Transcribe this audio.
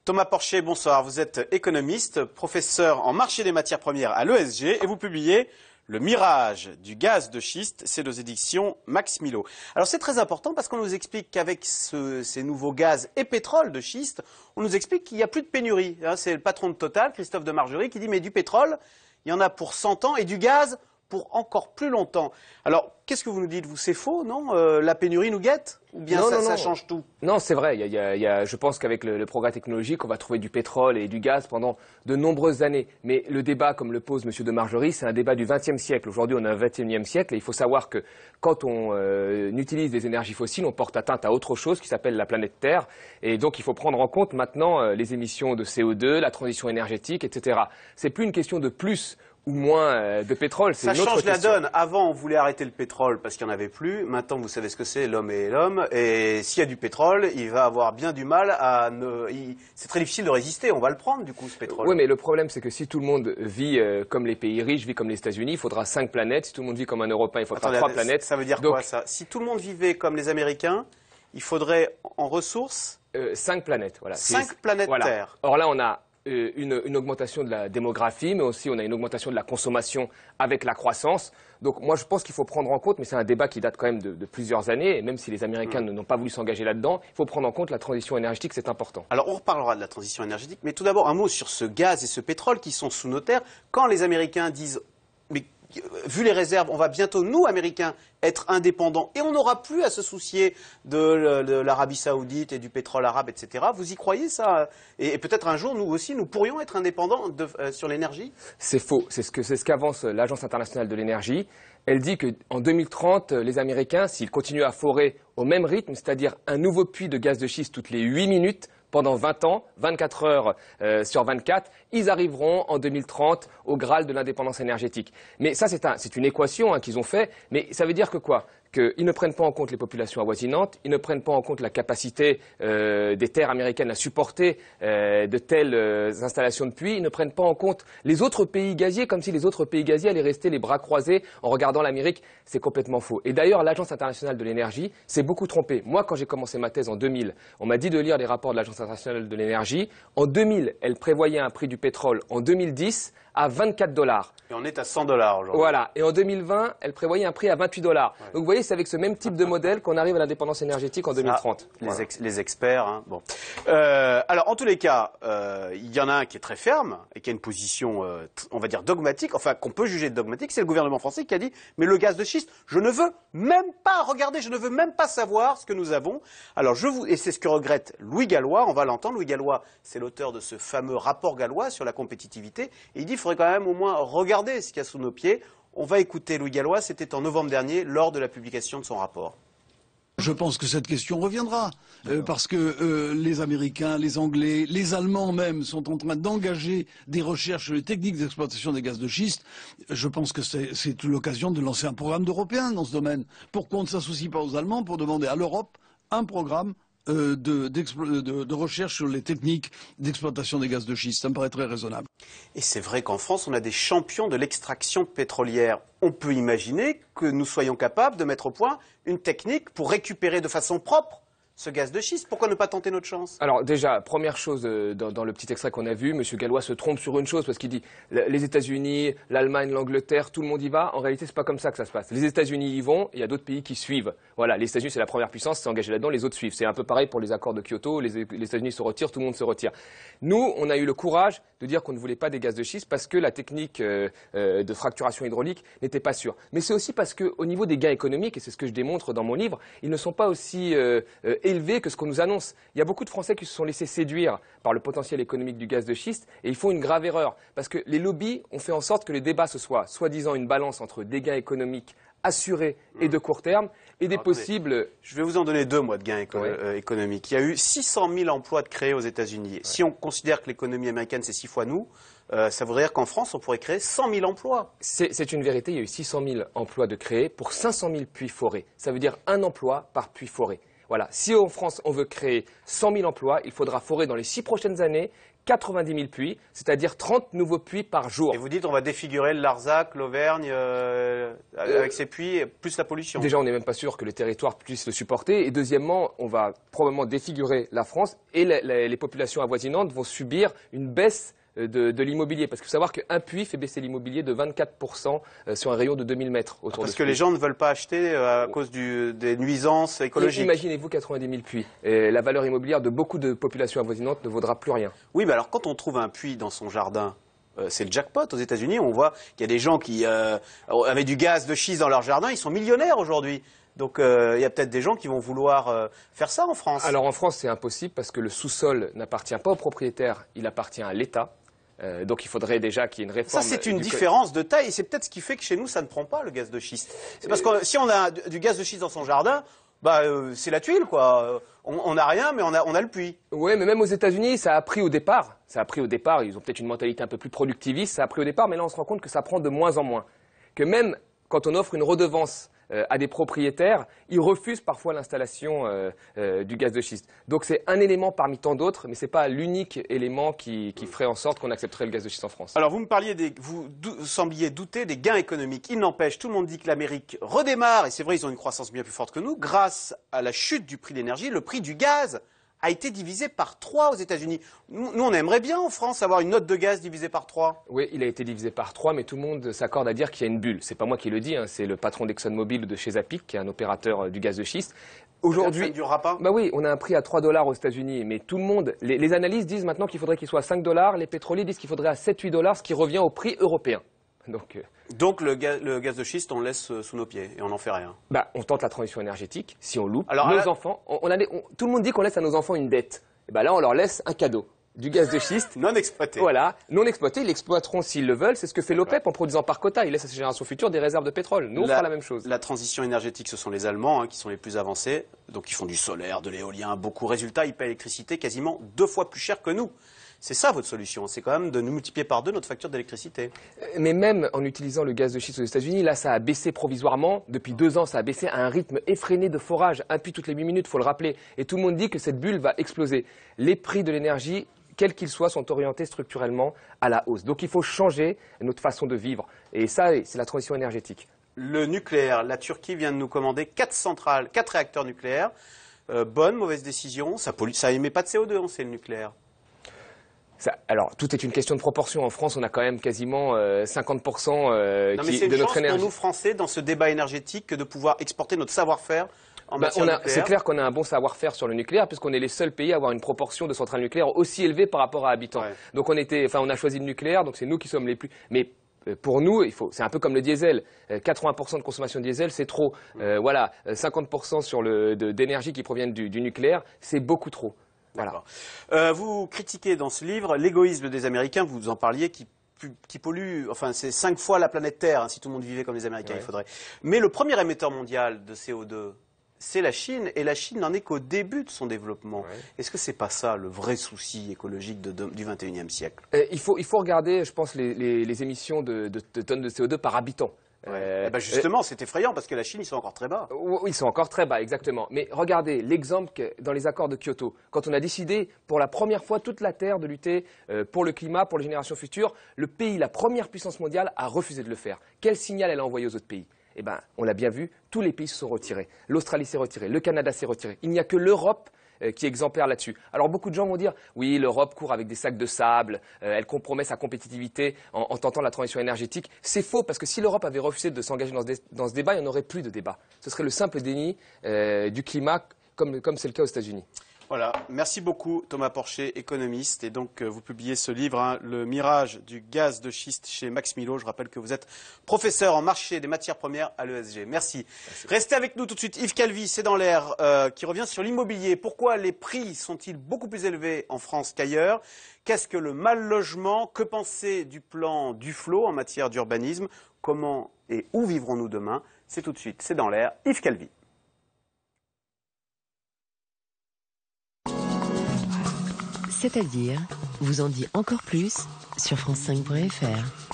Thomas Porcher, bonsoir. Vous êtes économiste, professeur en marché des matières premières à l'ESG et vous publiez Le mirage du gaz de schiste, c'est aux éditions Max Milo. Alors c'est très important parce qu'on nous explique qu'avec ces nouveaux gaz et pétrole de schiste, on nous explique qu'il n'y a plus de pénurie. C'est le patron de Total, Christophe de Margerie, qui dit mais du pétrole, il y en a pour 100 ans et du gaz pour encore plus longtemps. Alors, qu'est-ce que vous nous dites? Vous, c'est faux, non? La pénurie nous guette? Ou bien ça change tout? Non, c'est vrai. Je pense qu'avec le progrès technologique, on va trouver du pétrole et du gaz pendant de nombreuses années. Mais le débat, comme le pose M. de Margerie, c'est un débat du XXe siècle. Aujourd'hui, on est au XXIe siècle et il faut savoir que quand on utilise des énergies fossiles, on porte atteinte à autre chose qui s'appelle la planète Terre. Et donc, il faut prendre en compte maintenant les émissions de CO2, la transition énergétique, etc. C'est plus une question de plus ou moins de pétrole, c'est une autre question. Ça change la donne. Avant, on voulait arrêter le pétrole parce qu'il n'y en avait plus. Maintenant, vous savez ce que c'est, l'homme et l'homme. Et s'il y a du pétrole, il va avoir bien du mal à c'est très difficile de résister. On va le prendre, du coup, ce pétrole. Oui, mais le problème, c'est que si tout le monde vit comme les pays riches, vit comme les États-Unis, il faudra 5 planètes. Si tout le monde vit comme un Européen, il faudra 3 planètes. Ça veut dire quoi, ça? Si tout le monde vivait comme les Américains, il faudrait, en ressources... 5 planètes, voilà. 5 planètes Terre. Or là, on a une augmentation de la démographie, mais aussi on a une augmentation de la consommation avec la croissance. Donc moi je pense qu'il faut prendre en compte, mais c'est un débat qui date quand même de plusieurs années, et même si les Américains n'ont pas voulu s'engager là-dedans, il faut prendre en compte la transition énergétique, c'est important. Alors on reparlera de la transition énergétique, mais tout d'abord un mot sur ce gaz et ce pétrole qui sont sous nos terres. Quand les Américains disent mais vu les réserves, on va bientôt, nous, Américains, être indépendants et on n'aura plus à se soucier de l'Arabie Saoudite et du pétrole arabe, etc. Vous y croyez, ça? Et peut-être un jour, nous aussi, nous pourrions être indépendants sur l'énergie? C'est faux. C'est ce qu'avance l'Agence internationale de l'énergie. Elle dit qu'en 2030, les Américains, s'ils continuent à forer au même rythme, c'est-à-dire un nouveau puits de gaz de schiste toutes les 8 minutes, pendant 20 ans, 24 heures sur 24, ils arriveront en 2030 au Graal de l'indépendance énergétique. Mais ça, c'est une équation qu'ils ont fait. Mais ça veut dire que quoi? Qu'ils ne prennent pas en compte les populations avoisinantes, ils ne prennent pas en compte la capacité des terres américaines à supporter de telles installations de puits, ils ne prennent pas en compte les autres pays gaziers, comme si les autres pays gaziers allaient rester les bras croisés en regardant l'Amérique. C'est complètement faux. Et d'ailleurs, l'Agence internationale de l'énergie s'est beaucoup trompée. Moi, quand j'ai commencé ma thèse en 2000, on m'a dit de lire les rapports de l'Agence internationale de l'énergie. En 2000, elle prévoyait un prix du pétrole en 2010 à 24 $. Et on est à 100 $ aujourd'hui. Voilà. Et en 2020, elle prévoyait un prix à 28 $. Ouais. Donc vous voyez, c'est avec ce même type de modèle qu'on arrive à l'indépendance énergétique en 2030. Voilà. Les experts. Hein. Bon. Alors, en tous les cas, il y en a un qui est très ferme et qui a une position, on va dire, dogmatique, enfin, qu'on peut juger de dogmatique. C'est le gouvernement français qui a dit, mais le gaz de schiste, je ne veux même pas regarder, je ne veux même pas savoir ce que nous avons. Alors, et c'est ce que regrette Louis Gallois, on va l'entendre. Louis Gallois, c'est l'auteur de ce fameux rapport Gallois sur la compétitivité. Et il dit, il faudrait quand même au moins regarder ce qu'il y a sous nos pieds. On va écouter Louis Gallois, c'était en novembre dernier, lors de la publication de son rapport. Je pense que cette question reviendra, parce que les Américains, les Anglais, les Allemands même sont en train d'engager des recherches sur les techniques d'exploitation des gaz de schiste. Je pense que c'est l'occasion de lancer un programme d'Européens dans ce domaine. Pourquoi on ne s'associe pas aux Allemands pour demander à l'Europe un programme de recherche sur les techniques d'exploitation des gaz de schiste? Ça me paraît très raisonnable. Et c'est vrai qu'en France, on a des champions de l'extraction pétrolière. On peut imaginer que nous soyons capables de mettre au point une technique pour récupérer de façon propre ce gaz de schiste. Pourquoi ne pas tenter notre chance? Alors déjà, première chose, dans le petit extrait qu'on a vu, M. Gallois se trompe sur une chose, parce qu'il dit les États-Unis, l'Allemagne, l'Angleterre, tout le monde y va. En réalité, c'est pas comme ça que ça se passe. Les États-Unis y vont, et il y a d'autres pays qui suivent. Voilà, les États-Unis, c'est la première puissance, c'est engagé là-dedans, les autres suivent. C'est un peu pareil pour les accords de Kyoto, les États-Unis se retirent, tout le monde se retire. Nous, on a eu le courage de dire qu'on ne voulait pas des gaz de schiste parce que la technique de fracturation hydraulique n'était pas sûre. Mais c'est aussi parce qu'au niveau des gains économiques, et c'est ce que je démontre dans mon livre, ils ne sont pas aussi élevés que ce qu'on nous annonce. Il y a beaucoup de Français qui se sont laissés séduire par le potentiel économique du gaz de schiste et ils font une grave erreur parce que les lobbies ont fait en sorte que les débats ce soit soi-disant une balance entre des gains économiques assurés et de court terme et des possibles... Je vais vous en donner deux, moi, de gains économiques. Il y a eu 600 000 emplois de créés aux États-Unis. Si on considère que l'économie américaine, c'est 6 fois nous, ça voudrait dire qu'en France, on pourrait créer 100 000 emplois. C'est une vérité, il y a eu 600 000 emplois de créés pour 500 000 puits forés. Ça veut dire un emploi par puits foré. Voilà. Si en France, on veut créer 100 000 emplois, il faudra forer dans les 6 prochaines années 90 000 puits, c'est-à-dire 30 nouveaux puits par jour. Et vous dites on va défigurer le Larzac, l'Auvergne, avec ces puits, plus la pollution. Déjà, on n'est même pas sûr que le territoire puisse le supporter. Et deuxièmement, on va probablement défigurer la France et les populations avoisinantes vont subir une baisse de l'immobilier. Parce qu'il faut savoir qu'un puits fait baisser l'immobilier de 24% sur un rayon de 2000 mètres autour Parce que les gens ne veulent pas acheter à cause des nuisances écologiques. Imaginez-vous 90 000 puits. Et la valeur immobilière de beaucoup de populations avoisinantes ne vaudra plus rien. Oui, mais alors quand on trouve un puits dans son jardin, c'est le jackpot. Aux États-Unis, on voit qu'il y a des gens qui avaient du gaz de schiste dans leur jardin, ils sont millionnaires aujourd'hui. Donc il y a peut-être des gens qui vont vouloir faire ça en France. Alors en France, c'est impossible parce que le sous-sol n'appartient pas aux propriétaires, il appartient à l'État. Donc il faudrait déjà qu'il y ait une réforme. Ça, c'est une différence de taille et c'est peut-être ce qui fait que chez nous, ça ne prend pas le gaz de schiste. C'est parce que si on a du gaz de schiste dans son jardin, c'est la tuile, quoi. On n'a rien, mais on a le puits. Oui, mais même aux États-Unis, ça a pris au départ. Ça a pris au départ, ils ont peut-être une mentalité un peu plus productiviste, ça a pris au départ, mais là on se rend compte que ça prend de moins en moins. Que même quand on offre une redevance à des propriétaires, ils refusent parfois l'installation du gaz de schiste. Donc c'est un élément parmi tant d'autres, mais ce n'est pas l'unique élément qui ferait en sorte qu'on accepterait le gaz de schiste en France. Alors vous me parliez, vous sembliez douter des gains économiques. Il n'empêche, tout le monde dit que l'Amérique redémarre, et c'est vrai, ils ont une croissance bien plus forte que nous, grâce à la chute du prix de l'énergie, le prix du gaz a été divisé par 3 aux États-Unis. Nous, on aimerait bien en France avoir une note de gaz divisée par 3. Oui, il a été divisé par 3, mais tout le monde s'accorde à dire qu'il y a une bulle. C'est pas moi qui le dis, hein, c'est le patron d'ExxonMobil de chez Zapic, qui est un opérateur du gaz de schiste. Aujourd'hui, ça ne durera pas. Bah oui, on a un prix à 3 $ aux États-Unis, mais tout le monde, les analystes disent maintenant qu'il faudrait qu'il soit à 5 $, les pétroliers disent qu'il faudrait à 7-8 $, ce qui revient au prix européen. Donc le gaz de schiste, on le laisse sous nos pieds et on n'en fait rien. On tente la transition énergétique. Si on loupe, alors, nos enfants, tout le monde dit qu'on laisse à nos enfants une dette. Et là, on leur laisse un cadeau. Du gaz de schiste. Non exploité. Voilà, non exploité, ils l'exploiteront s'ils le veulent. C'est ce que fait l'OPEP en produisant par quota. Il laisse à ses générations futures des réserves de pétrole. Nous, on fera la même chose. La transition énergétique, ce sont les Allemands qui sont les plus avancés. Donc ils font du solaire, de l'éolien, beaucoup. Résultat, ils paient l'électricité quasiment 2 fois plus cher que nous. C'est ça votre solution, c'est quand même de nous multiplier par 2 notre facture d'électricité. Mais même en utilisant le gaz de schiste aux États-Unis, là ça a baissé provisoirement. Depuis 2 ans, ça a baissé à un rythme effréné de forage. Un puits toutes les 8 minutes, il faut le rappeler. Et tout le monde dit que cette bulle va exploser. Les prix de l'énergie, quels qu'ils soient, sont orientés structurellement à la hausse. Donc il faut changer notre façon de vivre. Et ça, c'est la transition énergétique. Le nucléaire, la Turquie vient de nous commander 4 réacteurs nucléaires. Bonne, mauvaise décision, ça émet pas de CO2, on sait, le nucléaire. Alors, tout est une question de proportion. En France, on a quand même quasiment 50% de notre énergie. Pour nous, Français, dans ce débat énergétique, que de pouvoir exporter notre savoir-faire en matière nucléaire. C'est clair qu'on a un bon savoir-faire sur le nucléaire, puisqu'on est les seuls pays à avoir une proportion de centrales nucléaires aussi élevée par rapport à habitants. Ouais. Donc, on a choisi le nucléaire, donc c'est nous qui sommes les plus... Mais pour nous, c'est un peu comme le diesel. 80% de consommation de diesel, c'est trop. 50% d'énergie qui proviennent du nucléaire, c'est beaucoup trop. Voilà. Vous critiquez dans ce livre l'égoïsme des Américains, vous en parliez, qui pollue, enfin c'est 5 fois la planète Terre, hein, si tout le monde vivait comme les Américains, il faudrait. Mais le premier émetteur mondial de CO2, c'est la Chine, et la Chine n'en est qu'au début de son développement. Ouais. Est-ce que c'est pas ça le vrai souci écologique du XXIe siècle? Il faut regarder, je pense, les émissions de tonnes de CO2 par habitant. Justement, c'est effrayant parce que la Chine, ils sont encore très bas. Oui, ils sont encore très bas, exactement. Mais regardez l'exemple dans les accords de Kyoto. Quand on a décidé pour la première fois toute la Terre de lutter pour le climat, pour les générations futures, le pays, la première puissance mondiale, a refusé de le faire. Quel signal elle a envoyé aux autres pays? On l'a bien vu, tous les pays se sont retirés. L'Australie s'est retirée, le Canada s'est retiré. Il n'y a que l'Europe qui est exemplaire là-dessus. Alors beaucoup de gens vont dire oui, l'Europe court avec des sacs de sable, elle compromet sa compétitivité en tentant la transition énergétique. C'est faux, parce que si l'Europe avait refusé de s'engager dans ce débat, il n'y en aurait plus de débat. Ce serait le simple déni du climat, comme c'est le cas aux États-Unis. Voilà, merci beaucoup Thomas Porcher, économiste, et donc vous publiez ce livre, Le mirage du gaz de schiste chez Max Milo. Je rappelle que vous êtes professeur en marché des matières premières à l'ESG. Merci. Restez avec nous tout de suite. Yves Calvi, c'est dans l'air, qui revient sur l'immobilier. Pourquoi les prix sont-ils beaucoup plus élevés en France qu'ailleurs? Qu'est-ce que le mal logement? Que penser du plan Duflot en matière d'urbanisme? Comment et où vivrons-nous demain? C'est tout de suite, c'est dans l'air. Yves Calvi. C'est-à-dire, vous en dit encore plus sur France5.fr.